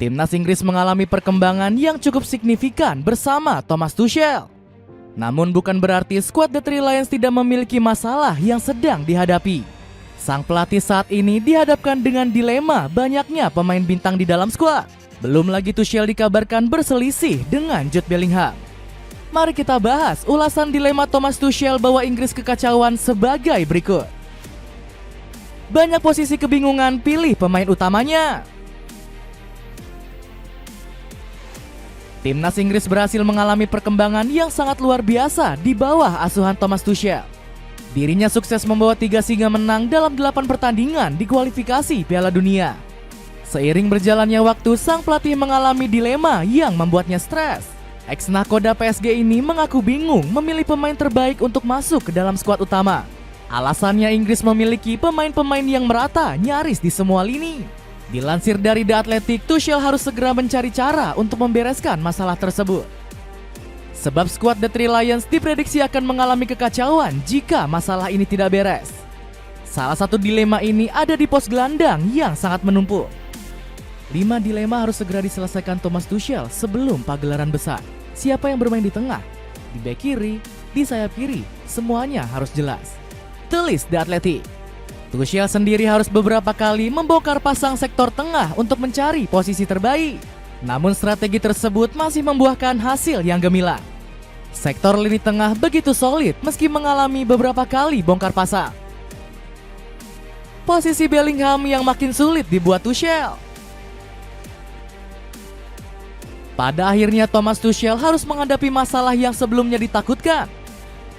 Timnas Inggris mengalami perkembangan yang cukup signifikan bersama Thomas Tuchel. Namun bukan berarti skuad The Three Lions tidak memiliki masalah yang sedang dihadapi. Sang pelatih saat ini dihadapkan dengan dilema banyaknya pemain bintang di dalam skuad. Belum lagi Tuchel dikabarkan berselisih dengan Jude Bellingham. Mari kita bahas ulasan dilema Thomas Tuchel bawa Inggris kekacauan sebagai berikut. Banyak posisi kebingungan pilih pemain utamanya. Timnas Inggris berhasil mengalami perkembangan yang sangat luar biasa di bawah asuhan Thomas Tuchel. Dirinya sukses membawa 3 singa menang dalam 8 pertandingan di kualifikasi Piala Dunia. Seiring berjalannya waktu, sang pelatih mengalami dilema yang membuatnya stres. Ex-nakoda PSG ini mengaku bingung memilih pemain terbaik untuk masuk ke dalam skuad utama. Alasannya Inggris memiliki pemain-pemain yang merata nyaris di semua lini. Dilansir dari The Athletic, Tuchel harus segera mencari cara untuk membereskan masalah tersebut. Sebab skuad The Three Lions diprediksi akan mengalami kekacauan jika masalah ini tidak beres. Salah satu dilema ini ada di pos gelandang yang sangat menumpuk. 5 dilema harus segera diselesaikan Thomas Tuchel sebelum pagelaran besar. Siapa yang bermain di tengah, di bek kiri, di sayap kiri, semuanya harus jelas. Tulis The Athletic. Tuchel sendiri harus beberapa kali membongkar pasang sektor tengah untuk mencari posisi terbaik. Namun strategi tersebut masih membuahkan hasil yang gemilang. Sektor lini tengah begitu solid meski mengalami beberapa kali bongkar pasang. Posisi Bellingham yang makin sulit dibuat Tuchel. Pada akhirnya Thomas Tuchel harus menghadapi masalah yang sebelumnya ditakutkan.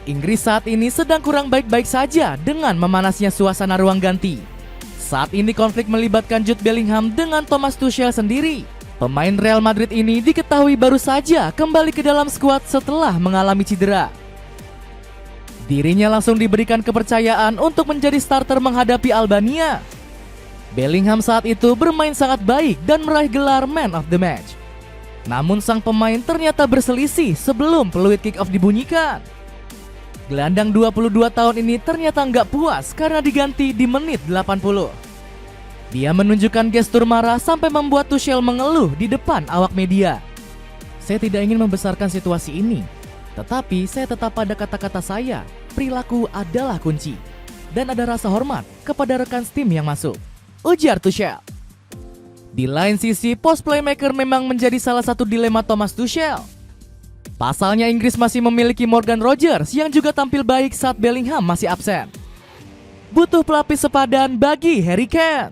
Inggris saat ini sedang kurang baik-baik saja dengan memanasnya suasana ruang ganti. Saat ini konflik melibatkan Jude Bellingham dengan Thomas Tuchel sendiri. Pemain Real Madrid ini diketahui baru saja kembali ke dalam skuad setelah mengalami cedera. Dirinya langsung diberikan kepercayaan untuk menjadi starter menghadapi Albania. Bellingham saat itu bermain sangat baik dan meraih gelar Man of the Match. Namun sang pemain ternyata berselisih sebelum peluit kick-off dibunyikan. Gelandang 22 tahun ini ternyata nggak puas karena diganti di menit 80. Dia menunjukkan gestur marah sampai membuat Tuchel mengeluh di depan awak media. Saya tidak ingin membesarkan situasi ini, tetapi saya tetap pada kata-kata saya, perilaku adalah kunci. Dan ada rasa hormat kepada rekan tim yang masuk, ujar Tuchel. Di lain sisi, pos playmaker memang menjadi salah satu dilema Thomas Tuchel. Pasalnya Inggris masih memiliki Morgan Rogers yang juga tampil baik saat Bellingham masih absen. Butuh pelapis sepadan bagi Harry Kane.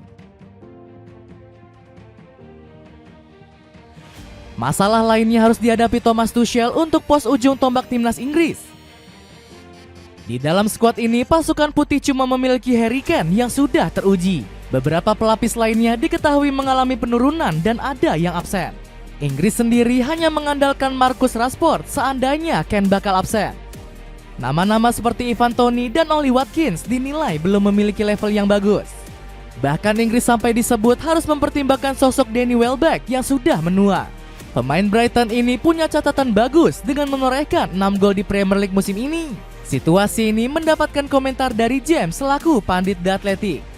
Masalah lainnya harus dihadapi Thomas Tuchel untuk pos ujung tombak timnas Inggris. Di dalam skuad ini pasukan putih cuma memiliki Harry Kane yang sudah teruji. Beberapa pelapis lainnya diketahui mengalami penurunan dan ada yang absen. Inggris sendiri hanya mengandalkan Marcus Rashford seandainya Kane bakal absen. Nama-nama seperti Ivan Toney dan Oli Watkins dinilai belum memiliki level yang bagus. Bahkan Inggris sampai disebut harus mempertimbangkan sosok Danny Welbeck yang sudah menua. Pemain Brighton ini punya catatan bagus dengan menorehkan 6 gol di Premier League musim ini. Situasi ini mendapatkan komentar dari James selaku pandit The Athletic.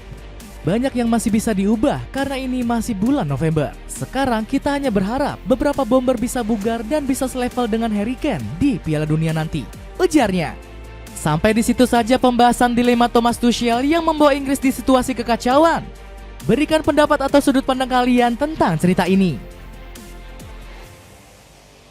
Banyak yang masih bisa diubah karena ini masih bulan November. Sekarang kita hanya berharap beberapa bomber bisa bugar dan bisa selevel dengan Harry Kane di Piala Dunia nanti, ujarnya. Sampai di situ saja pembahasan dilema Thomas Tuchel yang membawa Inggris di situasi kekacauan. Berikan pendapat atau sudut pandang kalian tentang cerita ini.